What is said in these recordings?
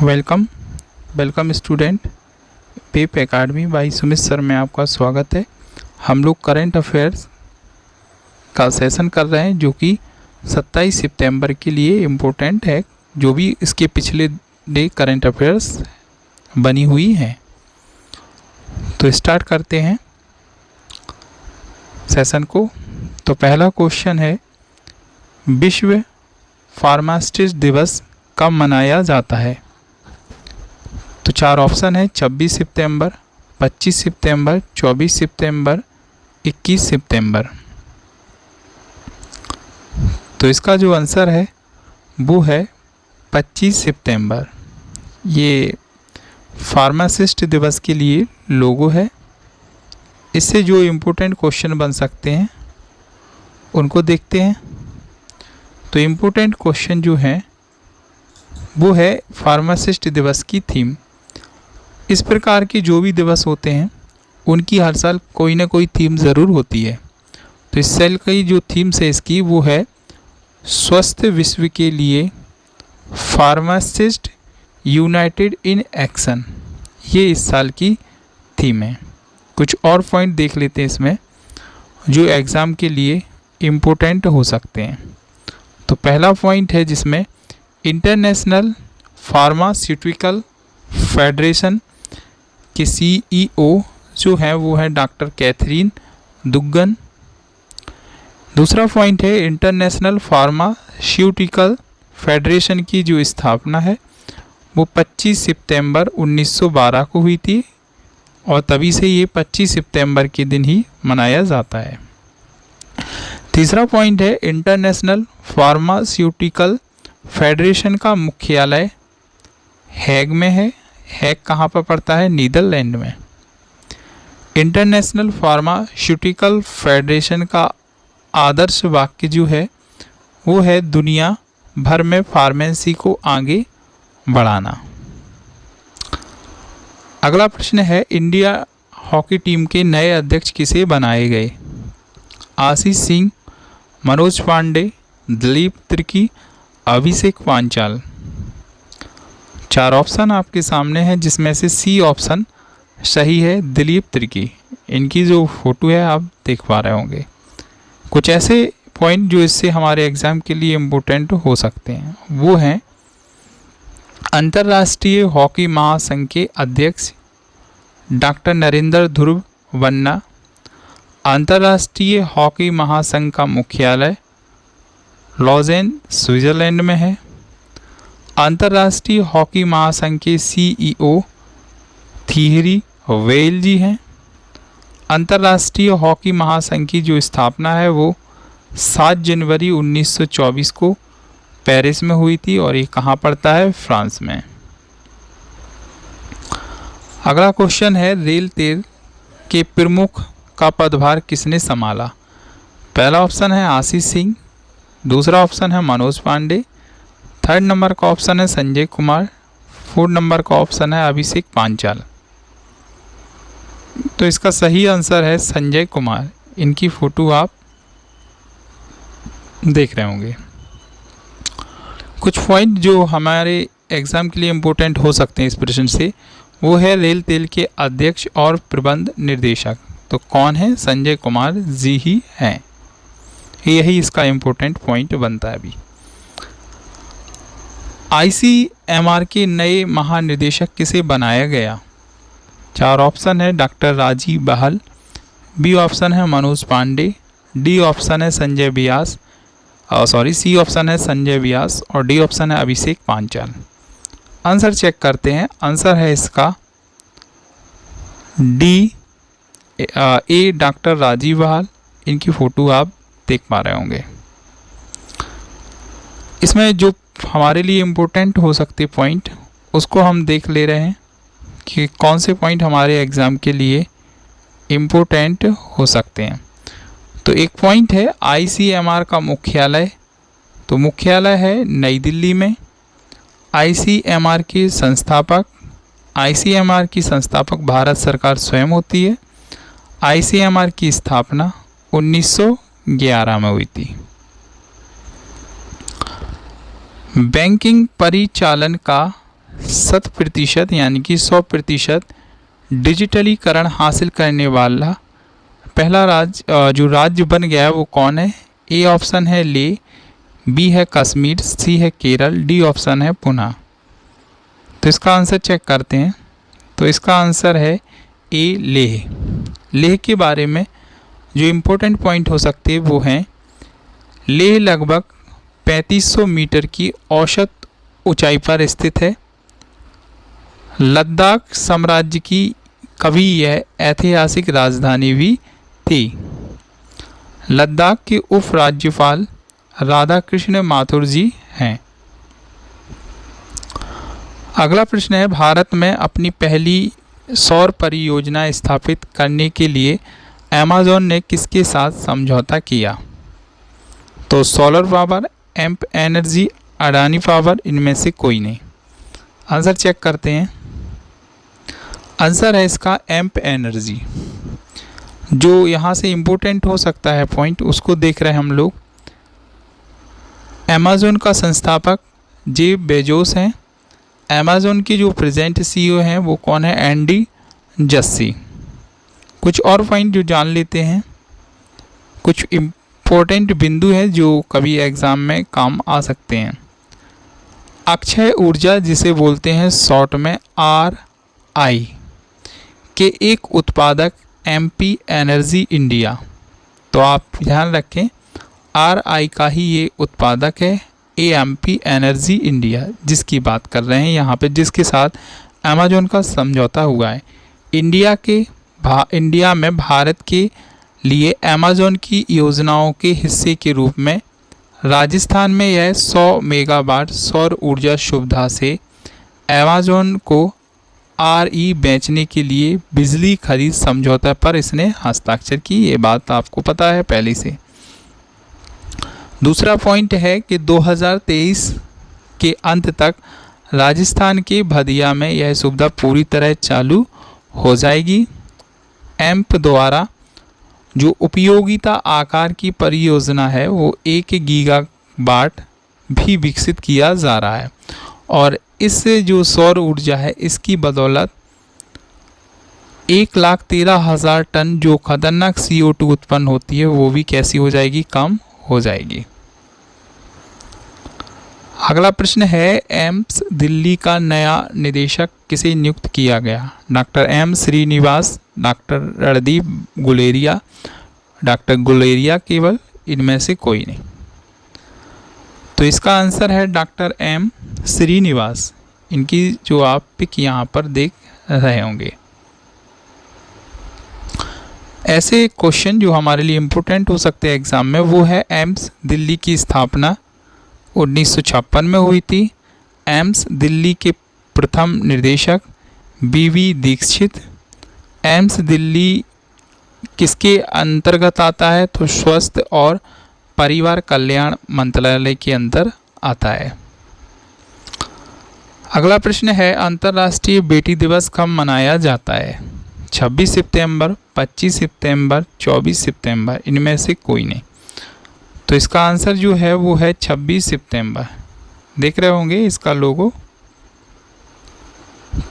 Welcome welcome student. Pep academy by Sumit sir में आपका स्वागत है। हम लोग करंट अफेयर्स का सेशन कर रहे हैं जो कि 27 सितंबर के लिए इम्पोर्टेंट है, जो भी इसके पिछले डे करंट अफेयर्स बनी हुई हैं। तो स्टार्ट करते हैं सेशन को। तो पहला क्वेश्चन है, विश्व फार्मासिस्ट दिवस कब मनाया जाता है? तो चार ऑप्शन है, 26 सितंबर, 25 सितंबर, 24 सितंबर, 21 सितंबर। तो इसका जो आंसर है वो है 25 सितंबर। ये फार्मासिस्ट दिवस के लिए लोगो है। इससे जो इम्पोर्टेंट क्वेश्चन बन सकते हैं उनको देखते हैं। तो इम्पोर्टेंट क्वेश्चन जो है वो है फार्मासिस्ट दिवस की थीम। इस प्रकार के जो भी दिवस होते हैं उनकी हर साल कोई ना कोई थीम ज़रूर होती है। तो इस साल की जो थीम्स है इसकी वो है स्वस्थ विश्व के लिए फार्मासिस्ट यूनाइटेड इन एक्शन। ये इस साल की थीम है। कुछ और पॉइंट देख लेते हैं इसमें जो एग्ज़ाम के लिए इम्पोर्टेंट हो सकते हैं। तो पहला पॉइंट है जिसमें इंटरनेशनल फार्मास्यूटिकल फेडरेशन के CEO जो है वो है डॉक्टर कैथरीन दुग्गन। दूसरा पॉइंट है इंटरनेशनल फार्मास्यूटिकल फेडरेशन की जो स्थापना है वो 25 सितंबर 1912 को हुई थी और तभी से ये 25 सितंबर के दिन ही मनाया जाता है। तीसरा पॉइंट है इंटरनेशनल फार्मास्यूटिकल फेडरेशन का मुख्यालय हैग में है। हैग कहाँ पर पड़ता है? नीदरलैंड में। इंटरनेशनल फार्मास्यूटिकल फेडरेशन का आदर्श वाक्य जो है वो है दुनिया भर में फार्मेसी को आगे बढ़ाना। अगला प्रश्न है, इंडिया हॉकी टीम के नए अध्यक्ष किसे बनाए गए? आशीष सिंह, मनोज पांडे, दिलीप तिर्की, अभिषेक पांचाल। चार ऑप्शन आपके सामने हैं जिसमें से सी ऑप्शन सही है, दिलीप तिर्की। इनकी जो फोटो है आप देख पा रहे होंगे। कुछ ऐसे पॉइंट जो इससे हमारे एग्ज़ाम के लिए इम्पोर्टेंट हो सकते हैं वो हैं, अंतर्राष्ट्रीय हॉकी महासंघ के अध्यक्ष डॉक्टर नरेंद्र ध्रुव वन्ना। अंतर्राष्ट्रीय हॉकी महासंघ का मुख्यालय लॉजेन स्विट्ज़रलैंड में है। अंतर्राष्ट्रीय हॉकी महासंघ के CEO थियरी वेल जी हैं। अंतर्राष्ट्रीय हॉकी महासंघ की जो स्थापना है वो 7 जनवरी 1924 को पेरिस में हुई थी और ये कहाँ पड़ता है? फ्रांस में। अगला क्वेश्चन है, रेल तेल के प्रमुख का पदभार किसने संभाला? पहला ऑप्शन है आशीष सिंह, दूसरा ऑप्शन है मनोज पांडे, थर्ड नंबर का ऑप्शन है संजय कुमार, फोर्थ नंबर का ऑप्शन है अभिषेक पांचाल। तो इसका सही आंसर है संजय कुमार। इनकी फ़ोटो आप देख रहे होंगे। कुछ पॉइंट जो हमारे एग्ज़ाम के लिए इम्पोर्टेंट हो सकते हैं इस प्रश्न से वो है रेल तेल के अध्यक्ष और प्रबंध निर्देशक। तो कौन है? संजय कुमार जी ही हैं। यही इसका इम्पोर्टेंट पॉइंट बनता है। अभी ICMR के नए महानिदेशक किसे बनाया गया? चार ऑप्शन है, डॉक्टर राजीव बहल, बी ऑप्शन है मनोज पांडे, डी ऑप्शन है संजय व्यास, सी ऑप्शन है संजय व्यास और डी ऑप्शन है अभिषेक पांचाल। आंसर चेक करते हैं। आंसर है इसका डी ए डॉक्टर राजीव बहल। इनकी फ़ोटो आप देख पा रहे होंगे। इसमें जो हमारे लिए इम्पोर्टेंट हो सकते पॉइंट उसको हम देख ले रहे हैं कि कौन से पॉइंट हमारे एग्ज़ाम के लिए इम्पोर्टेंट हो सकते हैं। तो एक पॉइंट है ICMR का मुख्यालय। तो मुख्यालय है नई दिल्ली में। ICMR की संस्थापक भारत सरकार स्वयं होती है। ICMR की स्थापना 1911 में हुई थी। बैंकिंग परिचालन का 100% यानी कि 100% डिजिटलीकरण हासिल करने वाला पहला राज्य जो राज्य बन गया है वो कौन है? ए ऑप्शन है लेह, बी है कश्मीर, सी है केरल, डी ऑप्शन है पुणे। तो इसका आंसर चेक करते हैं। तो इसका आंसर है ए लेह। लेह के बारे में जो इम्पोर्टेंट पॉइंट हो सकते हैं वो हैं, लेह लगभग 3500 मीटर की औसत ऊंचाई पर स्थित है। लद्दाख साम्राज्य की कभी यह ऐतिहासिक राजधानी भी थी। लद्दाख के उप राज्यपाल राधाकृष्ण माथुर जी हैं। अगला प्रश्न है, भारत में अपनी पहली सौर परियोजना स्थापित करने के लिए अमेज़न ने किसके साथ समझौता किया? तो solar power, amp energy, Adani power, इनमें से कोई नहीं। आंसर चेक करते हैं। आंसर है इसका एम्प एनर्जी। जो यहाँ से इम्पोर्टेंट हो सकता है पॉइंट, उसको देख रहे हैं हम लोग। अमेज़न का संस्थापक जेफ बेजोस हैं। अमेज़न की जो प्रेजेंट सीईओ हैं वो कौन है? एंडी जस्सी। कुछ और पॉइंट जो जान लेते हैं, कुछ इम्पोर्टेंट बिंदु हैं जो कभी एग्ज़ाम में काम आ सकते हैं। अक्षय ऊर्जा जिसे बोलते हैं शॉर्ट में RI के एक उत्पादक MP एनर्जी इंडिया। तो आप ध्यान रखें RI का ही ये उत्पादक है AMP एनर्जी इंडिया, जिसकी बात कर रहे हैं यहाँ पे, जिसके साथ अमेज़न का समझौता हुआ है। इंडिया में भारत के लिए अमेज़न की योजनाओं के हिस्से के रूप में राजस्थान में यह 100 मेगावाट सौर ऊर्जा सुविधा से अमेज़न को RE बेचने के लिए बिजली खरीद समझौता पर इसने हस्ताक्षर की। ये बात आपको पता है पहले से। दूसरा पॉइंट है कि 2023 के अंत तक राजस्थान के भदिया में यह सुविधा पूरी तरह चालू हो जाएगी। एम्प द्वारा जो उपयोगिता आकार की परियोजना है वो 1 गीगावाट भी विकसित किया जा रहा है, और इससे जो सौर ऊर्जा है इसकी बदौलत 1,13,000 टन जो खतरनाक CO2 उत्पन्न होती है वो भी कैसी हो जाएगी? कम हो जाएगी। अगला प्रश्न है, एम्स दिल्ली का नया निदेशक किसे नियुक्त किया गया? Doctor M Srinivas, doctor Randeep Guleria, doctor Guleria केवल, इनमें से कोई नहीं। तो इसका आंसर है डॉक्टर M श्रीनिवास। इनकी जो आप पिक यहाँ पर देख रहे होंगे। ऐसे क्वेश्चन जो हमारे लिए इम्पोर्टेंट हो सकते हैं एग्जाम में, वो है एम्स दिल्ली की स्थापना 1956 में हुई थी। एम्स दिल्ली के प्रथम निदेशक BV दीक्षित। एम्स दिल्ली किसके अंतर्गत आता है? तो स्वास्थ्य और परिवार कल्याण मंत्रालय के अंदर आता है। अगला प्रश्न है, अंतर्राष्ट्रीय बेटी दिवस कब मनाया जाता है? 26 सितंबर, 25 सितंबर, 24 सितंबर, इनमें से कोई नहीं। तो इसका आंसर जो है वो है 26 सितंबर। देख रहे होंगे इसका लोगो।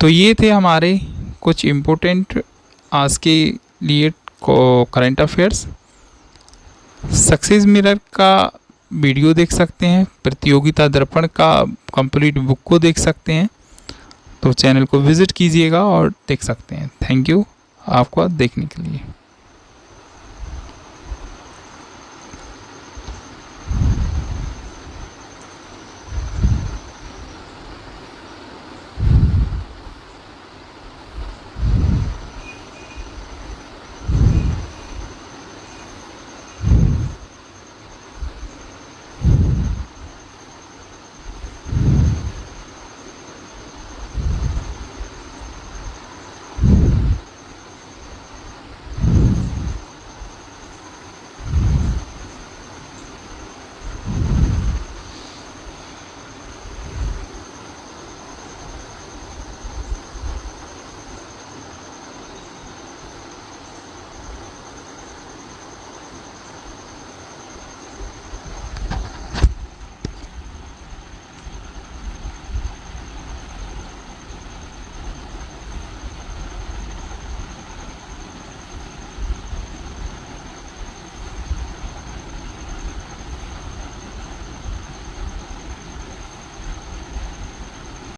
तो ये थे हमारे कुछ इम्पोर्टेंट आज के लिए करंट अफेयर्स। सक्सेस मिरर का वीडियो देख सकते हैं, प्रतियोगिता दर्पण का कंप्लीट बुक को देख सकते हैं। तो चैनल को विज़िट कीजिएगा और देख सकते हैं। थैंक यू आपको देखने के लिए।